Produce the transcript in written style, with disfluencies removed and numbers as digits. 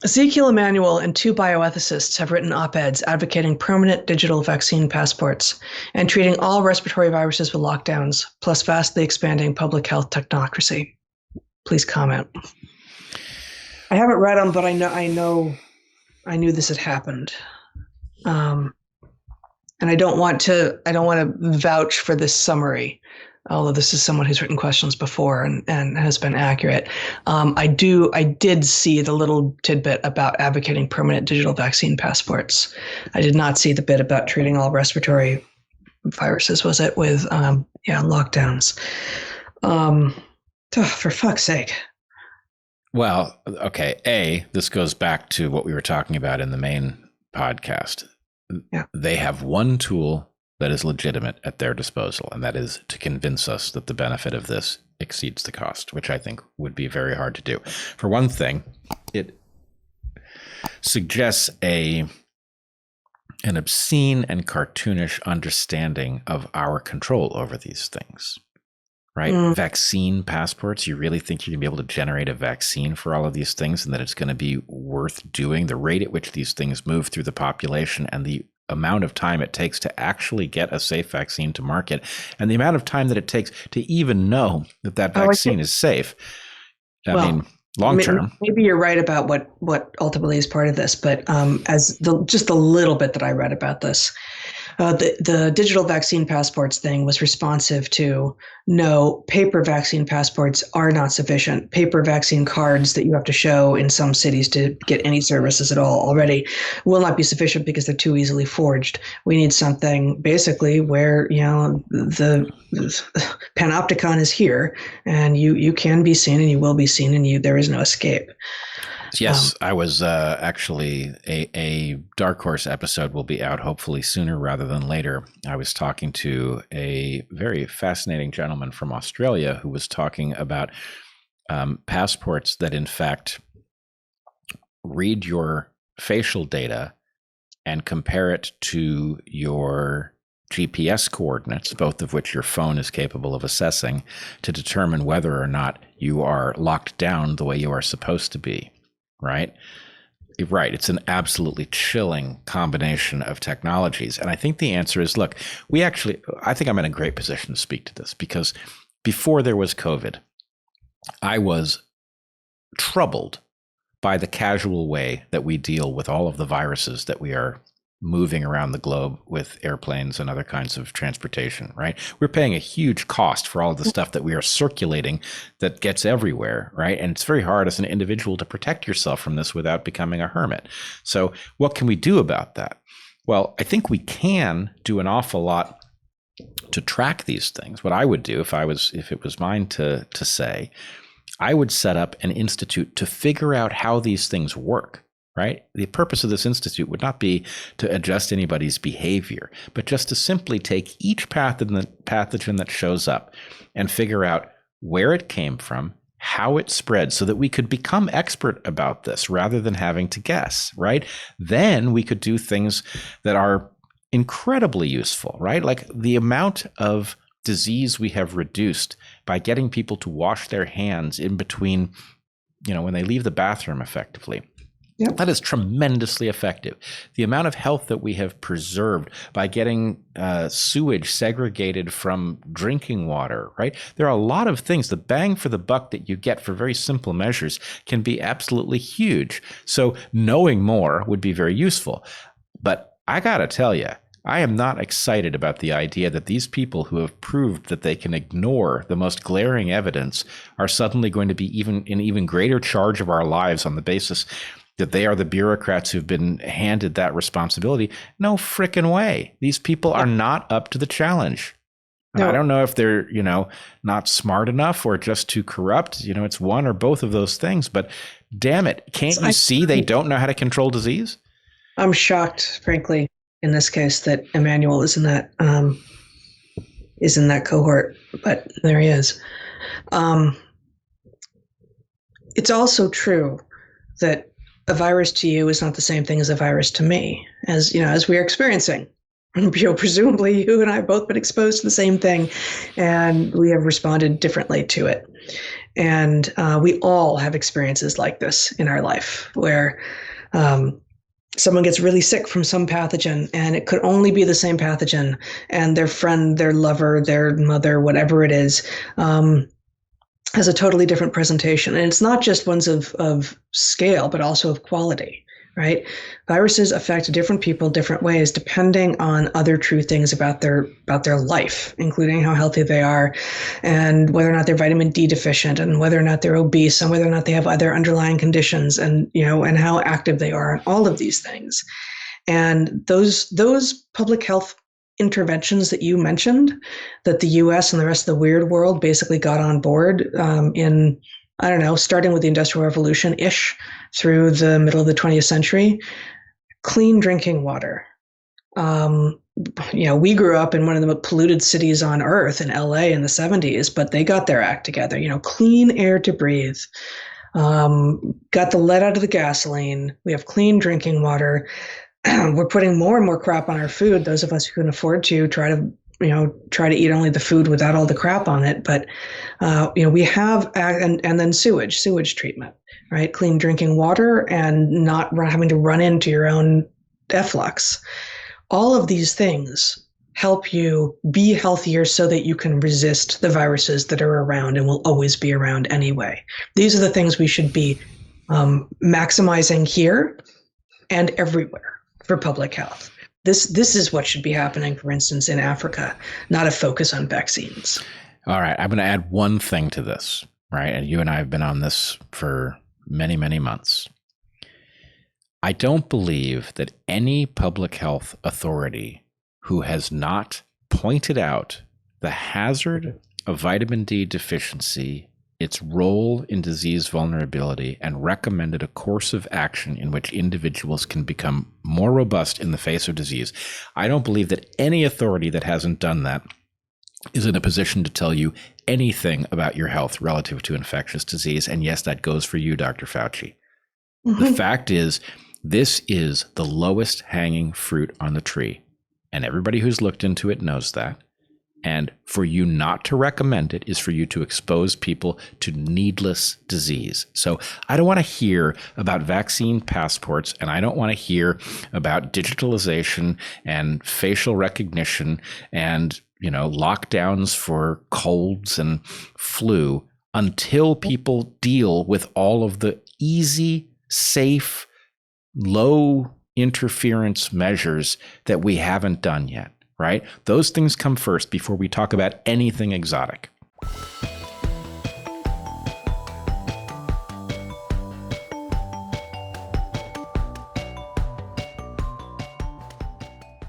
Ezekiel Emanuel and two bioethicists have written op-eds advocating permanent digital vaccine passports and treating all respiratory viruses with lockdowns, plus vastly expanding public health technocracy. Please comment. I haven't read them, but I knew this had happened. And I don't want to vouch for this summary, although this is someone who's written questions before and has been accurate. I did see the little tidbit about advocating permanent digital vaccine passports. I did not see the bit about treating all respiratory viruses, was it, with lockdowns. For fuck's sake. Well, okay. This goes back to what we were talking about in the main podcast. Yeah. They have one tool that is legitimate at their disposal, and that is to convince us that the benefit of this exceeds the cost, which I think would be very hard to do. For one thing, it suggests an obscene and cartoonish understanding of our control over these things, right? Vaccine passports. You really think you're going to be able to generate a vaccine for all of these things and that it's going to be worth doing? The rate at which these things move through the population and the amount of time it takes to actually get a safe vaccine to market and the amount of time that it takes to even know that vaccine is safe. I mean, long term. Maybe you're right about what ultimately is part of this, but just the little bit that I read about this, the digital vaccine passports thing was responsive to no, paper vaccine passports are not sufficient. Paper vaccine cards that you have to show in some cities to get any services at all already will not be sufficient because they're too easily forged. We need something basically where, the panopticon is here and you can be seen and you will be seen and there is no escape. Yes, I was actually a DarkHorse episode will be out hopefully sooner rather than later. I was talking to a very fascinating gentleman from Australia who was talking about passports that in fact read your facial data and compare it to your GPS coordinates, both of which your phone is capable of assessing, to determine whether or not you are locked down the way you are supposed to be. Right. It's an absolutely chilling combination of technologies. And I think the answer is, look, I think I'm in a great position to speak to this because before there was COVID, I was troubled by the casual way that we deal with all of the viruses that we are moving around the globe with airplanes and other kinds of transportation, right? We're paying a huge cost for all of the stuff that we are circulating that gets everywhere, right? And it's very hard as an individual to protect yourself from this without becoming a hermit. So what can we do about that? Well, I think we can do an awful lot to track these things. What I would do if it was mine to say, I would set up an institute to figure out how these things work. Right? The purpose of this institute would not be to adjust anybody's behavior, but just to simply take each pathogen that shows up and figure out where it came from, how it spread, so that we could become expert about this rather than having to guess, right? Then we could do things that are incredibly useful, right? Like the amount of disease we have reduced by getting people to wash their hands in between, when they leave the bathroom effectively. Yep. That is tremendously effective. The amount of health that we have preserved by getting sewage segregated from drinking water, right? There are a lot of things. The bang for the buck that you get for very simple measures can be absolutely huge. So knowing more would be very useful. But I got to tell you, I am not excited about the idea that these people who have proved that they can ignore the most glaring evidence are suddenly going to be in even greater charge of our lives on the basis that they are the bureaucrats who've been handed that responsibility. No frickin' way. These people are not up to the challenge. No. I don't know if they're, not smart enough or just too corrupt. It's one or both of those things. But damn it, can't you see they don't know how to control disease? I'm shocked, frankly, in this case, that Emmanuel is in that cohort. But there he is. It's also true that a virus to you is not the same thing as a virus to me, as we are experiencing Presumably you and I have both been exposed to the same thing, and we have responded differently to it. And we all have experiences like this in our life where someone gets really sick from some pathogen, and it could only be the same pathogen, and their friend, their lover, their mother, whatever it is, has a totally different presentation. And it's not just ones of scale, but also of quality, right? Viruses affect different people different ways depending on other true things about their life, including how healthy they are, and whether or not they're vitamin D deficient, and whether or not they're obese, and whether or not they have other underlying conditions, and and how active they are, and all of these things. And those public health interventions that you mentioned, that the U.S. and the rest of the weird world basically got on board in, I don't know, starting with the Industrial Revolution-ish through the middle of the 20th century. Clean drinking water. We grew up in one of the most polluted cities on earth in LA in the 70s, but they got their act together. Clean air to breathe. Got the lead out of the gasoline. We have clean drinking water. We're putting more and more crap on our food. Those of us who can afford to try to eat only the food without all the crap on it. But, we have, and then sewage treatment, right? Clean drinking water and not having to run into your own efflux. All of these things help you be healthier so that you can resist the viruses that are around and will always be around anyway. These are the things we should be maximizing here and everywhere for public health. This is what should be happening, for instance, in Africa, not a focus on vaccines. All right. I'm going to add one thing to this, right? And you and I have been on this for many, many months. I don't believe that any public health authority who has not pointed out the hazard of vitamin D deficiency, its role in disease vulnerability, and recommended a course of action in which individuals can become more robust in the face of disease. I don't believe that any authority that hasn't done that is in a position to tell you anything about your health relative to infectious disease. And yes, that goes for you, Dr. Fauci. Mm-hmm. The fact is, this is the lowest hanging fruit on the tree. And everybody who's looked into it knows that. And for you not to recommend it is for you to expose people to needless disease. So I don't want to hear about vaccine passports, and I don't want to hear about digitalization and facial recognition and, lockdowns for colds and flu until people deal with all of the easy, safe, low interference measures that we haven't done yet. Right? Those things come first before we talk about anything exotic.